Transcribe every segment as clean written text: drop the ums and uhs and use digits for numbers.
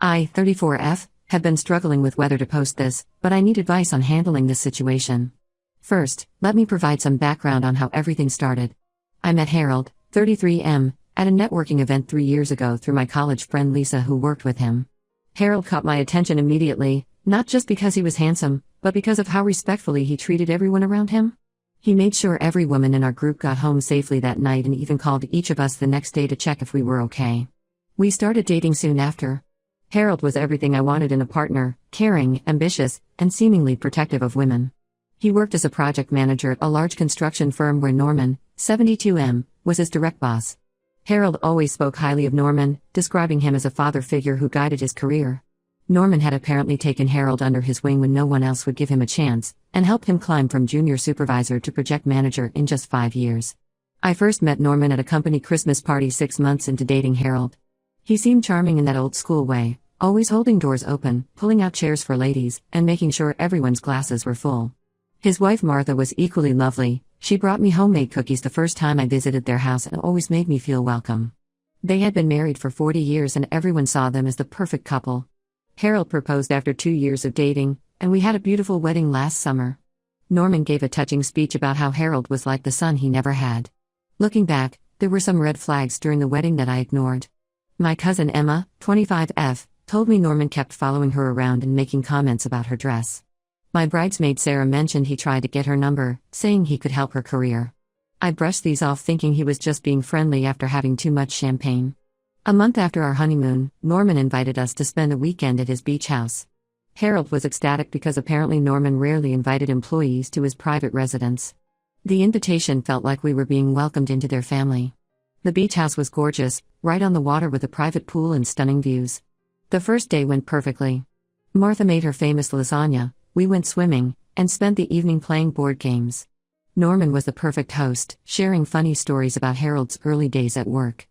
I, 34F, have been struggling with whether to post this, but I need advice on handling this situation. First, let me provide some background on how everything started. I met Harold, 33M, at a networking event 3 years ago through my college friend Lisa who worked with him. Harold caught my attention immediately, not just because he was handsome, but because of how respectfully he treated everyone around him. He made sure every woman in our group got home safely that night and even called each of us the next day to check if we were okay. We started dating soon after. Harold was everything I wanted in a partner: caring, ambitious, and seemingly protective of women. He worked as a project manager at a large construction firm where Norman, 72M, was his direct boss. Harold always spoke highly of Norman, describing him as a father figure who guided his career. Norman had apparently taken Harold under his wing when no one else would give him a chance, and helped him climb from junior supervisor to project manager in just 5 years. I first met Norman at a company Christmas party 6 months into dating Harold. He seemed charming in that old-school way, always holding doors open, pulling out chairs for ladies, and making sure everyone's glasses were full. His wife Martha was equally lovely. She brought me homemade cookies the first time I visited their house and always made me feel welcome. They had been married for 40 years and everyone saw them as the perfect couple. Harold proposed after 2 years of dating, and we had a beautiful wedding last summer. Norman gave a touching speech about how Harold was like the son he never had. Looking back, there were some red flags during the wedding that I ignored. My cousin Emma, 25F, told me Norman kept following her around and making comments about her dress. My bridesmaid Sarah mentioned he tried to get her number, saying he could help her career. I brushed these off thinking he was just being friendly after having too much champagne. A month after our honeymoon, Norman invited us to spend a weekend at his beach house. Harold was ecstatic because apparently Norman rarely invited employees to his private residence. The invitation felt like we were being welcomed into their family. The beach house was gorgeous, right on the water with a private pool and stunning views. The first day went perfectly. Martha made her famous lasagna, we went swimming, and spent the evening playing board games. Norman was the perfect host, sharing funny stories about Harold's early days at work.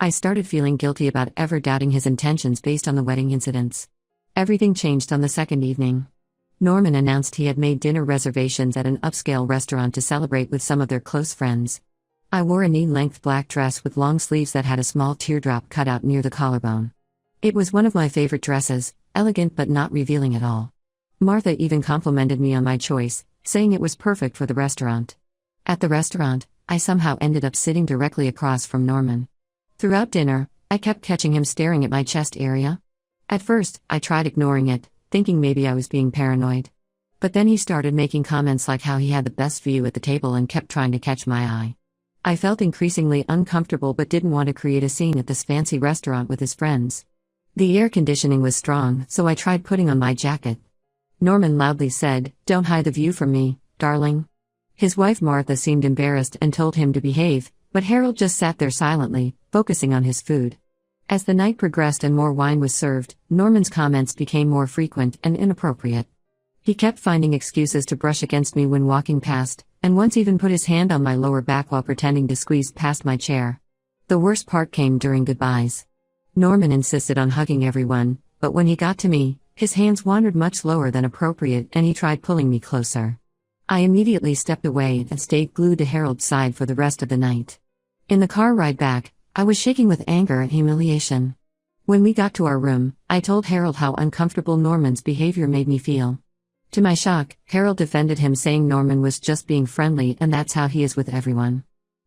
I started feeling guilty about ever doubting his intentions based on the wedding incidents. Everything changed on the second evening. Norman announced he had made dinner reservations at an upscale restaurant to celebrate with some of their close friends. I wore a knee-length black dress with long sleeves that had a small teardrop cut out near the collarbone. It was one of my favorite dresses, elegant but not revealing at all. Martha even complimented me on my choice, saying it was perfect for the restaurant. At the restaurant, I somehow ended up sitting directly across from Norman. Throughout dinner, I kept catching him staring at my chest area. At first, I tried ignoring it, thinking maybe I was being paranoid. But then he started making comments like how he had the best view at the table and kept trying to catch my eye. I felt increasingly uncomfortable but didn't want to create a scene at this fancy restaurant with his friends. The air conditioning was strong, so I tried putting on my jacket. Norman loudly said, "Don't hide the view from me, darling." His wife Martha seemed embarrassed and told him to behave, but Harold just sat there silently, focusing on his food. As the night progressed and more wine was served, Norman's comments became more frequent and inappropriate. He kept finding excuses to brush against me when walking past, and once even put his hand on my lower back while pretending to squeeze past my chair. The worst part came during goodbyes. Norman insisted on hugging everyone, but when he got to me, his hands wandered much lower than appropriate and he tried pulling me closer. I immediately stepped away and stayed glued to Harold's side for the rest of the night. In the car ride back, I was shaking with anger and humiliation. When we got to our room, I told Harold how uncomfortable Norman's behavior made me feel. To my shock, Harold defended him, saying Norman was just being friendly and that's how he is with everyone.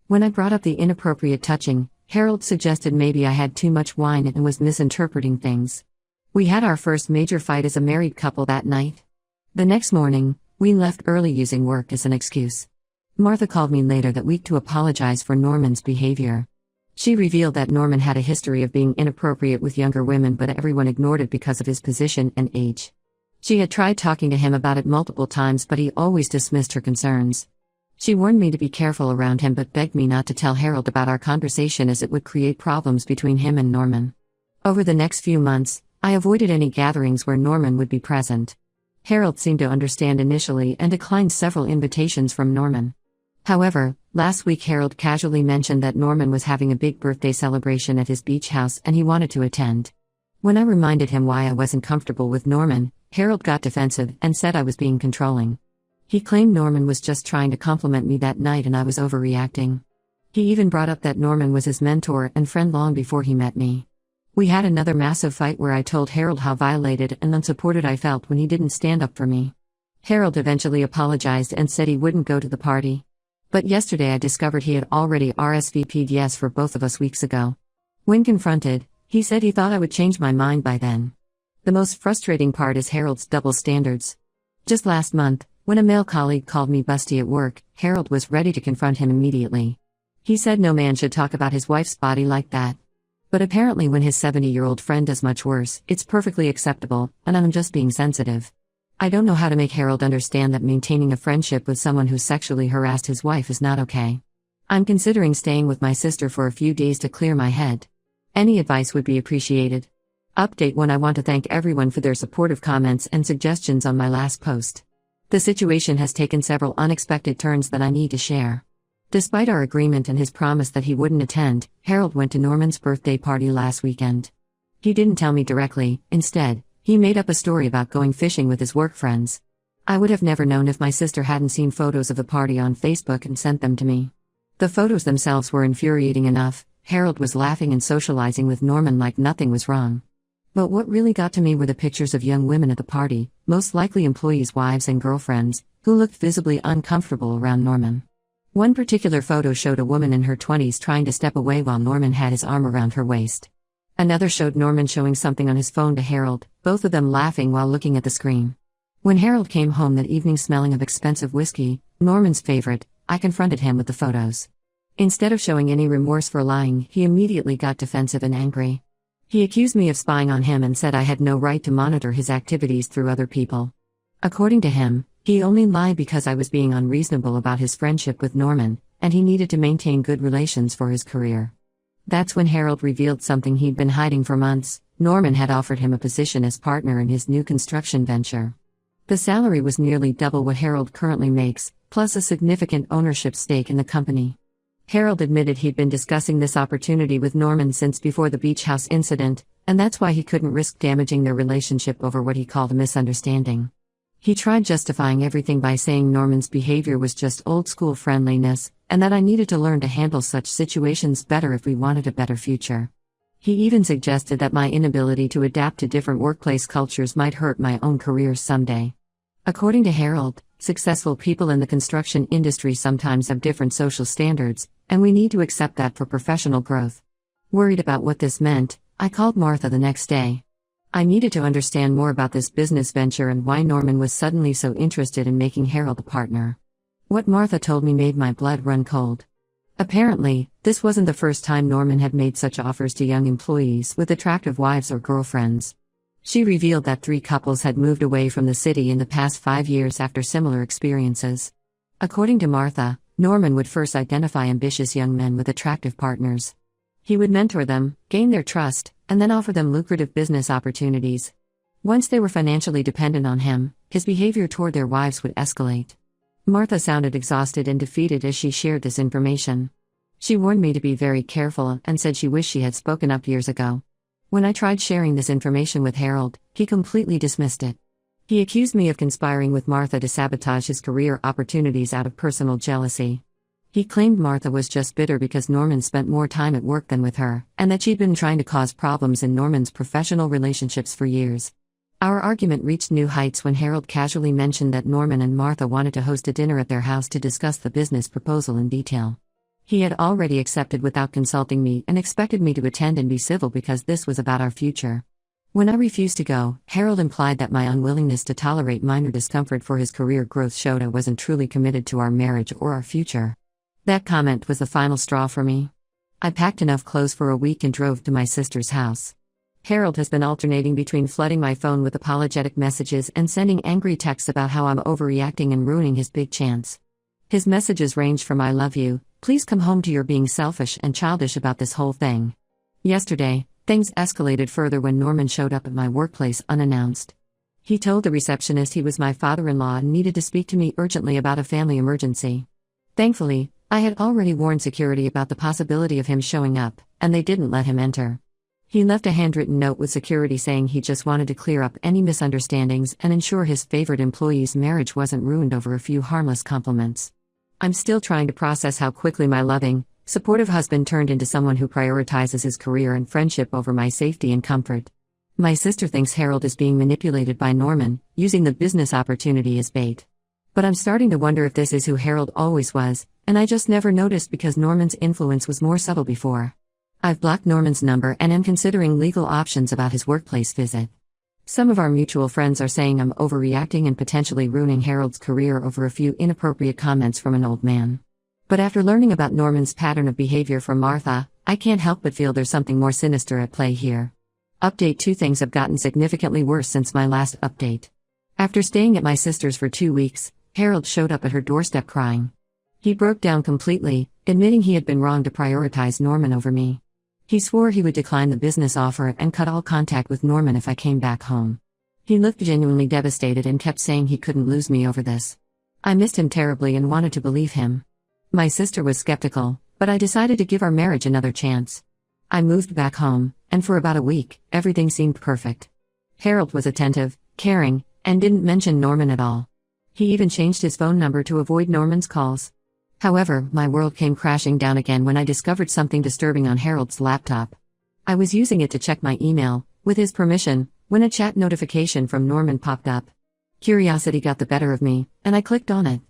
When I brought up the inappropriate touching, Harold suggested maybe I had too much wine and was misinterpreting things. We had our first major fight as a married couple that night. The next morning, we left early using work as an excuse. Martha called me later that week to apologize for Norman's behavior. She revealed that Norman had a history of being inappropriate with younger women, but everyone ignored it because of his position and age. She had tried talking to him about it multiple times, but he always dismissed her concerns. She warned me to be careful around him but begged me not to tell Harold about our conversation as it would create problems between him and Norman. Over the next few months, I avoided any gatherings where Norman would be present. Harold seemed to understand initially and declined several invitations from Norman. However, last week Harold casually mentioned that Norman was having a big birthday celebration at his beach house and he wanted to attend. When I reminded him why I wasn't comfortable with Norman, Harold got defensive and said I was being controlling. He claimed Norman was just trying to compliment me that night and I was overreacting. He even brought up that Norman was his mentor and friend long before he met me. We had another massive fight where I told Harold how violated and unsupported I felt when he didn't stand up for me. Harold eventually apologized and said he wouldn't go to the party. But yesterday I discovered he had already RSVP'd yes for both of us weeks ago. When confronted, he said he thought I would change my mind by then. The most frustrating part is Harold's double standards. Just last month, when a male colleague called me busty at work, Harold was ready to confront him immediately. He said no man should talk about his wife's body like that. But apparently when his 70-year-old friend does much worse, it's perfectly acceptable, and I'm just being sensitive. I don't know how to make Harold understand that maintaining a friendship with someone who sexually harassed his wife is not okay. I'm considering staying with my sister for a few days to clear my head. Any advice would be appreciated. Update 1: I want to thank everyone for their supportive comments and suggestions on my last post. The situation has taken several unexpected turns that I need to share. Despite our agreement and his promise that he wouldn't attend, Harold went to Norman's birthday party last weekend. He didn't tell me directly. Instead, he made up a story about going fishing with his work friends. I would have never known if my sister hadn't seen photos of the party on Facebook and sent them to me. The photos themselves were infuriating enough. Harold was laughing and socializing with Norman like nothing was wrong. But what really got to me were the pictures of young women at the party, most likely employees' wives and girlfriends, who looked visibly uncomfortable around Norman. One particular photo showed a woman in her 20s trying to step away while Norman had his arm around her waist. Another showed Norman showing something on his phone to Harold, both of them laughing while looking at the screen. When Harold came home that evening smelling of expensive whiskey, Norman's favorite, I confronted him with the photos. Instead of showing any remorse for lying, he immediately got defensive and angry. He accused me of spying on him and said I had no right to monitor his activities through other people. According to him, he only lied because I was being unreasonable about his friendship with Norman, and he needed to maintain good relations for his career. That's when Harold revealed something he'd been hiding for months. Norman had offered him a position as partner in his new construction venture. The salary was nearly double what Harold currently makes, plus a significant ownership stake in the company. Harold admitted he'd been discussing this opportunity with Norman since before the beach house incident, and that's why he couldn't risk damaging their relationship over what he called a misunderstanding. He tried justifying everything by saying Norman's behavior was just old-school friendliness, and that I needed to learn to handle such situations better if we wanted a better future. He even suggested that my inability to adapt to different workplace cultures might hurt my own career someday. According to Harold, successful people in the construction industry sometimes have different social standards, and we need to accept that for professional growth. Worried about what this meant, I called Martha the next day. I needed to understand more about this business venture and why Norman was suddenly so interested in making Harold a partner. What Martha told me made my blood run cold. Apparently, this wasn't the first time Norman had made such offers to young employees with attractive wives or girlfriends. She revealed that 3 couples had moved away from the city in the past 5 years after similar experiences. According to Martha, Norman would first identify ambitious young men with attractive partners. He would mentor them, gain their trust, and then offer them lucrative business opportunities. Once they were financially dependent on him, his behavior toward their wives would escalate. Martha sounded exhausted and defeated as she shared this information. She warned me to be very careful and said she wished she had spoken up years ago. When I tried sharing this information with Harold, he completely dismissed it. He accused me of conspiring with Martha to sabotage his career opportunities out of personal jealousy. He claimed Martha was just bitter because Norman spent more time at work than with her, and that she'd been trying to cause problems in Norman's professional relationships for years. Our argument reached new heights when Harold casually mentioned that Norman and Martha wanted to host a dinner at their house to discuss the business proposal in detail. He had already accepted without consulting me and expected me to attend and be civil because this was about our future. When I refused to go, Harold implied that my unwillingness to tolerate minor discomfort for his career growth showed I wasn't truly committed to our marriage or our future. That comment was the final straw for me. I packed enough clothes for a week and drove to my sister's house. Harold has been alternating between flooding my phone with apologetic messages and sending angry texts about how I'm overreacting and ruining his big chance. His messages ranged from "I love you," "please come home," to "you're being selfish and childish about this whole thing." Yesterday, things escalated further when Norman showed up at my workplace unannounced. He told the receptionist he was my father-in-law and needed to speak to me urgently about a family emergency. Thankfully, I had already warned security about the possibility of him showing up, and they didn't let him enter. He left a handwritten note with security saying he just wanted to clear up any misunderstandings and ensure his favorite employee's marriage wasn't ruined over a few harmless compliments. I'm still trying to process how quickly my loving, Supportive husband turned into someone who prioritizes his career and friendship over my safety and comfort. My sister thinks Harold is being manipulated by Norman, using the business opportunity as bait. But I'm starting to wonder if this is who Harold always was, and I just never noticed because Norman's influence was more subtle before. I've blocked Norman's number and am considering legal options about his workplace visit. Some of our mutual friends are saying I'm overreacting and potentially ruining Harold's career over a few inappropriate comments from an old man. But after learning about Norman's pattern of behavior from Martha, I can't help but feel there's something more sinister at play here. Update 2: Things have gotten significantly worse since my last update. After staying at my sister's for 2 weeks, Harold showed up at her doorstep crying. He broke down completely, admitting he had been wrong to prioritize Norman over me. He swore he would decline the business offer and cut all contact with Norman if I came back home. He looked genuinely devastated and kept saying he couldn't lose me over this. I missed him terribly and wanted to believe him. My sister was skeptical, but I decided to give our marriage another chance. I moved back home, and for about a week, everything seemed perfect. Harold was attentive, caring, and didn't mention Norman at all. He even changed his phone number to avoid Norman's calls. However, my world came crashing down again when I discovered something disturbing on Harold's laptop. I was using it to check my email, with his permission, when a chat notification from Norman popped up. Curiosity got the better of me, and I clicked on it.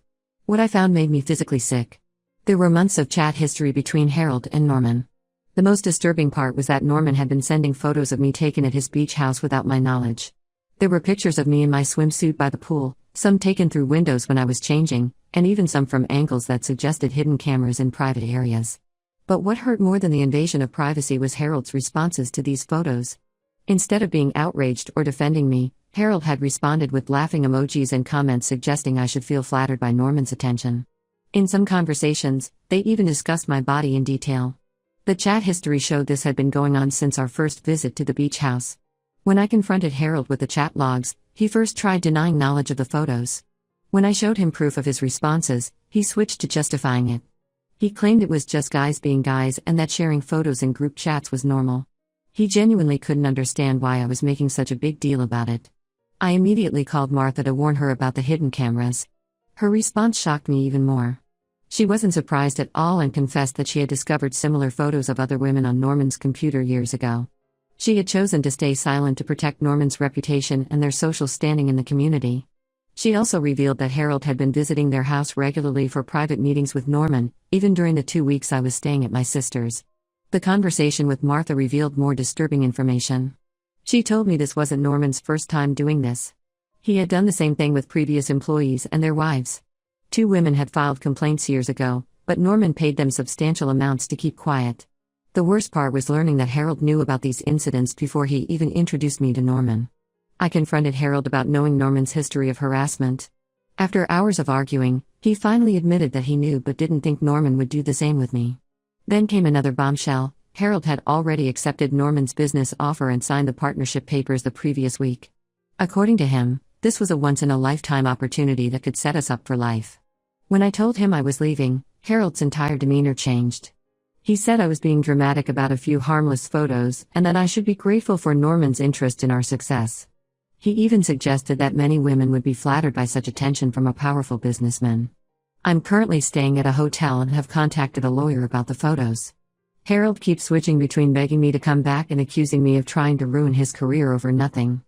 What I found made me physically sick. There were months of chat history between Harold and Norman. The most disturbing part was that Norman had been sending photos of me taken at his beach house without my knowledge. There were pictures of me in my swimsuit by the pool, some taken through windows when I was changing, and even some from angles that suggested hidden cameras in private areas. But what hurt more than the invasion of privacy was Harold's responses to these photos. Instead of being outraged or defending me, Harold had responded with laughing emojis and comments suggesting I should feel flattered by Norman's attention. In some conversations, they even discussed my body in detail. The chat history showed this had been going on since our first visit to the beach house. When I confronted Harold with the chat logs, he first tried denying knowledge of the photos. When I showed him proof of his responses, he switched to justifying it. He claimed it was just guys being guys and that sharing photos in group chats was normal. He genuinely couldn't understand why I was making such a big deal about it. I immediately called Martha to warn her about the hidden cameras. Her response shocked me even more. She wasn't surprised at all and confessed that she had discovered similar photos of other women on Norman's computer years ago. She had chosen to stay silent to protect Norman's reputation and their social standing in the community. She also revealed that Harold had been visiting their house regularly for private meetings with Norman, even during the 2 weeks I was staying at my sister's. The conversation with Martha revealed more disturbing information. She told me this wasn't Norman's first time doing this. He had done the same thing with previous employees and their wives. 2 women had filed complaints years ago, but Norman paid them substantial amounts to keep quiet. The worst part was learning that Harold knew about these incidents before he even introduced me to Norman. I confronted Harold about knowing Norman's history of harassment. After hours of arguing, he finally admitted that he knew but didn't think Norman would do the same with me. Then came another bombshell. Harold had already accepted Norman's business offer and signed the partnership papers the previous week. According to him, this was a once-in-a-lifetime opportunity that could set us up for life. When I told him I was leaving, Harold's entire demeanor changed. He said I was being dramatic about a few harmless photos and that I should be grateful for Norman's interest in our success. He even suggested that many women would be flattered by such attention from a powerful businessman. I'm currently staying at a hotel and have contacted a lawyer about the photos. Harold keeps switching between begging me to come back and accusing me of trying to ruin his career over nothing.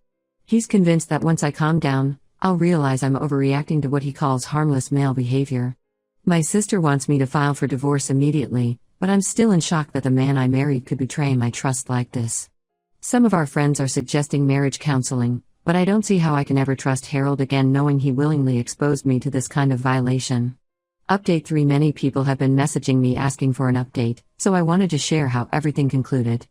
He's convinced that once I calm down, I'll realize I'm overreacting to what he calls harmless male behavior. My sister wants me to file for divorce immediately, but I'm still in shock that the man I married could betray my trust like this. Some of our friends are suggesting marriage counseling, but I don't see how I can ever trust Harold again knowing he willingly exposed me to this kind of violation. Update 3: Many people have been messaging me asking for an update, so I wanted to share how everything concluded.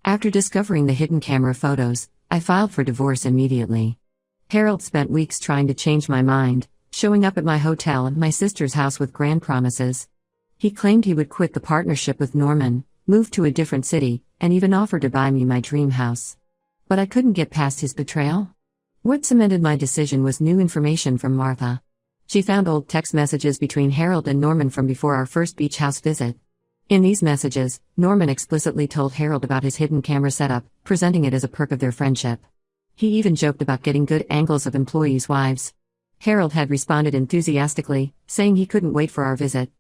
After discovering the hidden camera photos, I filed for divorce immediately. Harold spent weeks trying to change my mind, showing up at my hotel and my sister's house with grand promises. He claimed he would quit the partnership with Norman, move to a different city, and even offered to buy me my dream house. But I couldn't get past his betrayal. What cemented my decision was new information from Martha. She found old text messages between Harold and Norman from before our first beach house visit. In these messages, Norman explicitly told Harold about his hidden camera setup, presenting it as a perk of their friendship. He even joked about getting good angles of employees' wives. Harold had responded enthusiastically, saying he couldn't wait for our visit.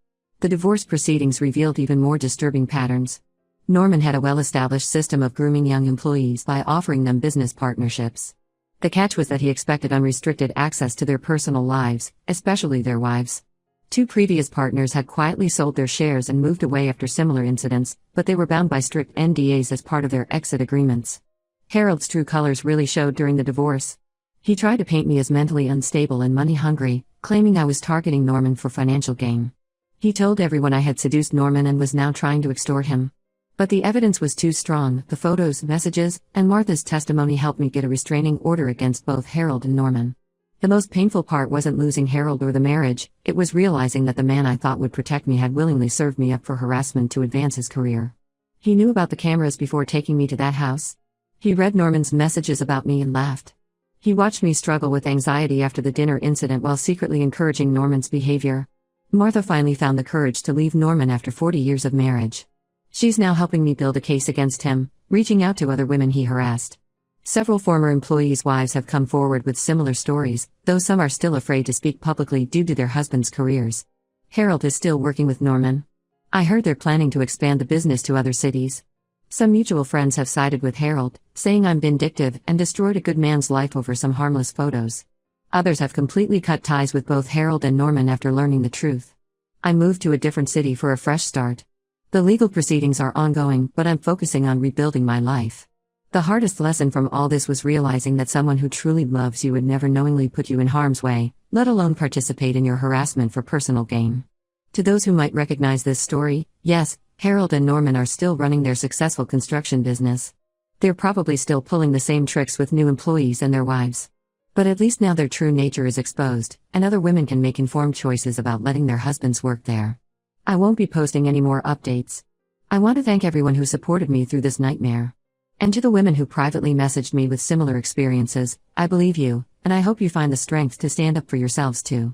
The divorce proceedings revealed even more disturbing patterns. Norman had a well-established system of grooming young employees by offering them business partnerships. The catch was that he expected unrestricted access to their personal lives, especially their wives. 2 previous partners had quietly sold their shares and moved away after similar incidents, but they were bound by strict NDAs as part of their exit agreements. Harold's true colors really showed during the divorce. He tried to paint me as mentally unstable and money-hungry, claiming I was targeting Norman for financial gain. He told everyone I had seduced Norman and was now trying to extort him. But the evidence was too strong. The photos, messages, and Martha's testimony helped me get a restraining order against both Harold and Norman. The most painful part wasn't losing Harold or the marriage, it was realizing that the man I thought would protect me had willingly served me up for harassment to advance his career. He knew about the cameras before taking me to that house. He read Norman's messages about me and laughed. He watched me struggle with anxiety after the dinner incident while secretly encouraging Norman's behavior. Martha finally found the courage to leave Norman after 40 years of marriage. She's now helping me build a case against him, reaching out to other women he harassed. Several former employees' wives have come forward with similar stories, though some are still afraid to speak publicly due to their husbands' careers. Harold is still working with Norman. I heard they're planning to expand the business to other cities. Some mutual friends have sided with Harold, saying I'm vindictive and destroyed a good man's life over some harmless photos. Others have completely cut ties with both Harold and Norman after learning the truth. I moved to a different city for a fresh start. The legal proceedings are ongoing, but I'm focusing on rebuilding my life. The hardest lesson from all this was realizing that someone who truly loves you would never knowingly put you in harm's way, let alone participate in your harassment for personal gain. To those who might recognize this story, yes, Harold and Norman are still running their successful construction business. They're probably still pulling the same tricks with new employees and their wives. But at least now their true nature is exposed, and other women can make informed choices about letting their husbands work there. I won't be posting any more updates. I want to thank everyone who supported me through this nightmare. And to the women who privately messaged me with similar experiences, I believe you, and I hope you find the strength to stand up for yourselves too.